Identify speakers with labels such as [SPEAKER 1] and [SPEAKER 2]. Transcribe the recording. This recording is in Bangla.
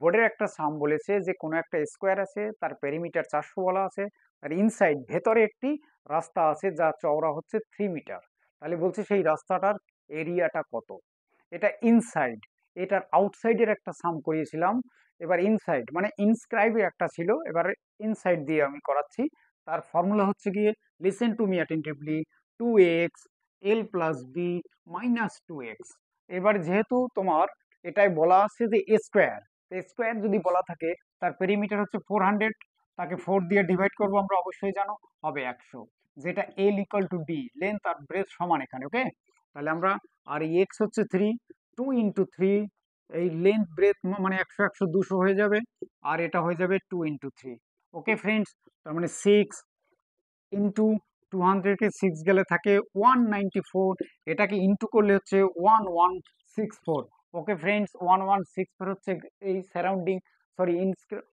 [SPEAKER 1] বোর্ডের একটা সাম বলেছে যে কোনো একটা স্কোয়ার আছে, তার পেরিমিটার 400 বলা আছে, আর ইনসাইড ভেতরে একটি রাস্তা আছে যা চওড়া হচ্ছে 3 মিটার। তাহলে বলছে সেই রাস্তাটার এরিয়াটা কত। এটা ইনসাইড। এটার আউটসাইডের একটা সাম করিয়েছিলাম। এবার ইনসাইড মানে ইনস্ক্রাইবে একটা ছিল, এবার ইনসাইড দিয়ে আমি করাচ্ছি। তার ফর্মুলা হচ্ছে গিয়ে, listen to me attentively, 2x L plus B minus 2x। এবার যেহেতু তোমার এটাই বলা আছে যে স্কোয়ার, স্কোয়ার যদি বলা থাকে, তার পেরিমিটার হচ্ছে 400, তাকে 4 দিয়ে ডিভাইড করবো আমরা, অবশ্যই জানো, হবে 100। যেটা L equal to D, length আর ব্রেথ সমান এখানে, ওকে। তাহলে আমরা, আর এই এক্স হচ্ছে 3, 2 × 3, এই লেন্থ ব্রেথ মানে 100 100 200 হয়ে যাবে, আর এটা হয়ে যাবে 2 × 3। ওকে ফ্রেন্ডস, তার মানে 6 × 200, কে 6 গেলে থাকে 194, এটাকে ইন্টু করলে হচ্ছে 1164। ওকে ফ্রেন্ডস, 1164 হচ্ছে এই সারাউন্ডিং, সরি